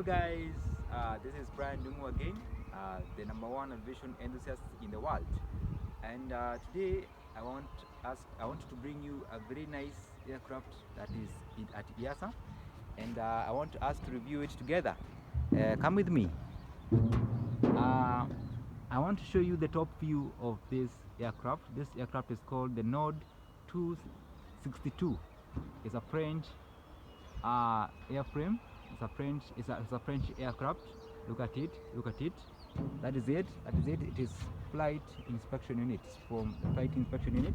Hello guys, this is Brian Dungu again, the #1 aviation enthusiast in the world. And today I want to bring you a very nice aircraft that is at IASA, and I want us to review it together. Come with me. Uh, I want to show you the top view of this aircraft. This aircraft is called the Nord 262. It's a French airframe. It's a French aircraft. Look at it. Look at it. That is it. That is it. It is flight inspection unit from the flight inspection unit,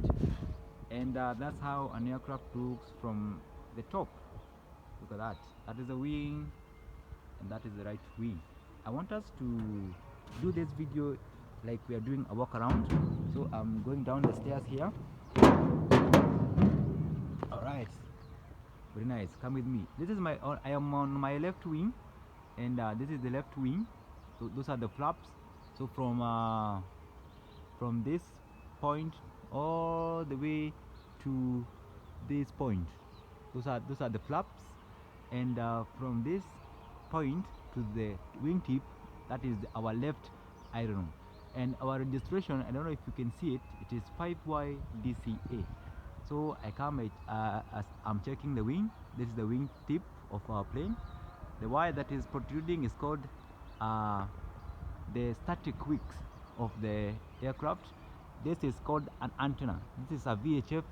and that's how an aircraft looks from the top. Look at that. That is the wing, and that is the right wing. I want us to do this video like we are doing a walk around. So I'm going down the stairs here. All right. Very nice. Come with me. This is I am on my left wing, and this is the left wing. So those are the flaps. So from this point all the way to this point, those are the flaps, and from this point to the wingtip, that is our left aileron. And our registration, I don't know if you can see it, it is 5YDCA. So I come as I'm checking the wing. This is the wing tip of our plane. The wire that is protruding is called the static wicks of the aircraft. This is called an antenna. This is a VHF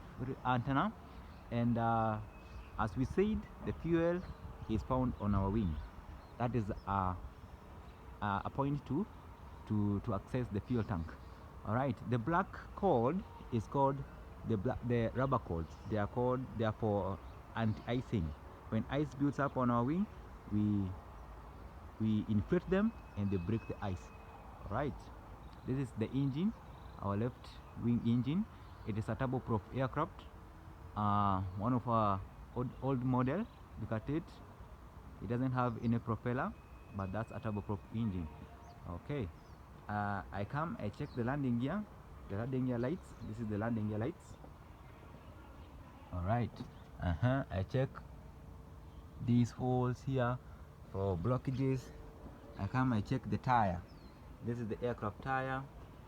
antenna, and as we said, the fuel is found on our wing. That is a point to access the fuel tank. All right. The black cord is called the rubber cords. They are for anti-icing. When ice builds up on our wing, we inflate them and they break the ice. All right. This is the engine, our left wing engine. It is a turboprop aircraft, one of our old model. Look at it. It doesn't have any propeller, but that's a turboprop engine. Okay. I check the landing gear. The landing gear lights. This is the landing gear lights. All right. I check these holes here for blockages. I check the tire. This is the aircraft tire,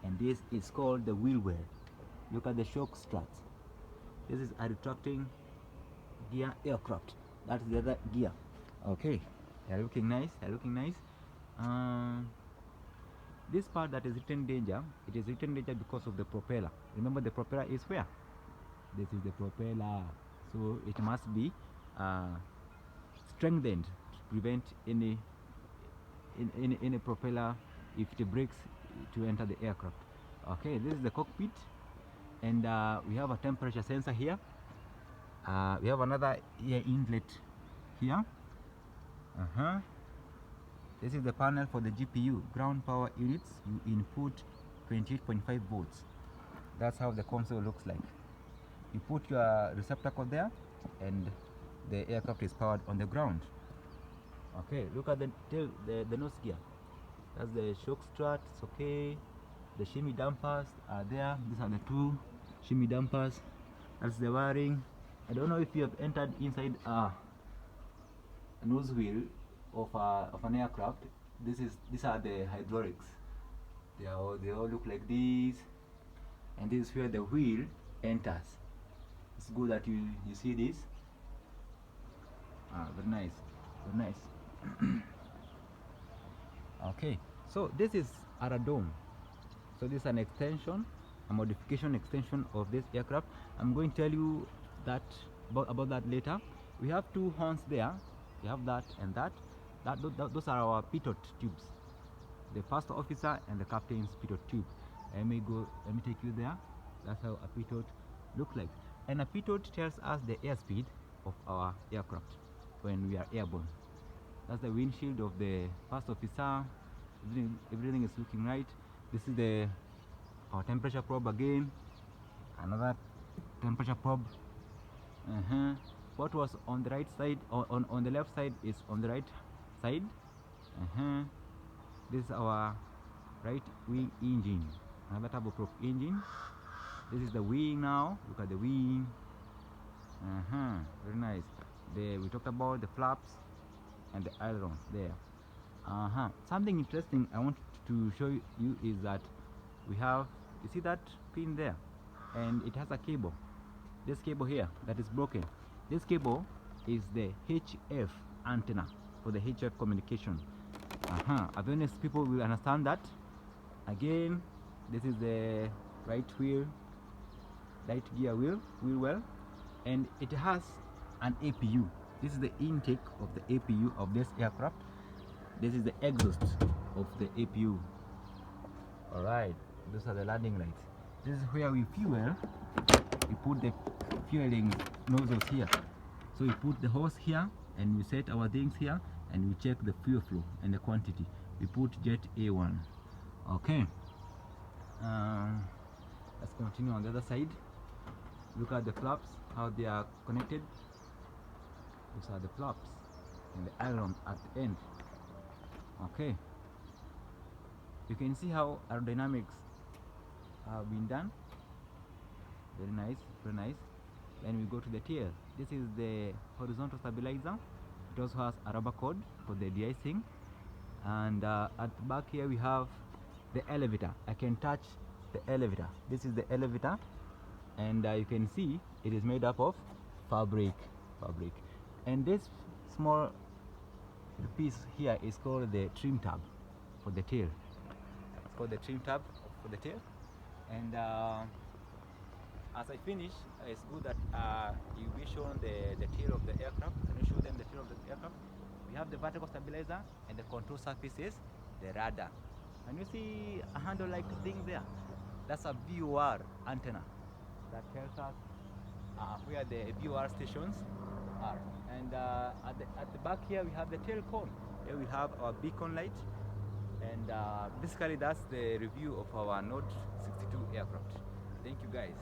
and this is called the wheel well. Look at the shock struts. This is a retracting gear aircraft. That's the other gear. Okay. They're looking nice. They're looking nice. This part that is written danger, it is written danger because of the propeller. Remember, the propeller is where? This is the propeller. So it must be strengthened to prevent any propeller, if it breaks, to enter the aircraft. Okay, this is the cockpit, and we have a temperature sensor here. We have another air inlet here. This is the panel for the GPU, ground power units. You input 28.5 volts. That's how the console looks like. You put your receptacle there, and the aircraft is powered on the ground. Okay, look at the nose gear. That's the shock strut. It's okay. The shimmy dampers are there. These are the two shimmy dampers. That's the wiring. I don't know if you have entered inside a nose wheel of an aircraft. These are the hydraulics. They all look like this, and this is where the wheel enters. It's good that you see this. Very nice, very nice. Okay, so this is a radome. So this is an extension, a modification extension of this aircraft. I'm going to tell you that about that later. We have two horns there. We have that and that. Those are our pitot tubes. The first officer and the captain's pitot tube. Let me take you there. That's how a pitot looks like. And a pitot tells us the airspeed of our aircraft when we are airborne. That's the windshield of the first officer. Everything is looking right. This is our temperature probe again. Another temperature probe. What was on the right side, on the left side, is on the right side. This is our right wing engine, another turboprop engine. This is the wing now. Look at the wing. Very nice. We talked about the flaps and the ailerons there. Something interesting I want to show you is that we have, you see that pin there, and it has a cable. This cable here that is broken, this cable is the HF antenna for the HF communication. Awareness people will understand that. Again, this is the right gear wheel well, and it has an APU. This is the intake of the APU of this aircraft. This is the exhaust of the APU. Alright, those are the landing lights. This is where we fuel. We put the fueling nozzles here. So we put the hose here, and we set our things here, and we check the fuel flow and the quantity. We put jet A1. Okay. Let's continue on the other side. Look at the flaps, how they are connected. Those are the flaps and the iron at the end. Okay. You can see how aerodynamics have been done. Very nice, very nice. Then we go to the tail. This is the horizontal stabilizer. It also has a rubber cord for the de-icing. And at the back here we have the elevator. I can touch the elevator. This is the elevator, and you can see it is made up of fabric. And this small piece here is called the trim tab for the tail. It's called the trim tab for the tail. And as I finish, it's good that you be shown the tail of the aircraft. Can you show them the tail of the aircraft? We have the vertical stabilizer, and the control surface is the radar. And you see a handle-like thing there? That's a VOR antenna that tells us where the VOR stations are. And at the back here we have the tail cone. Here we have our beacon light, and basically that's the review of our Nord 62 aircraft. Thank you guys.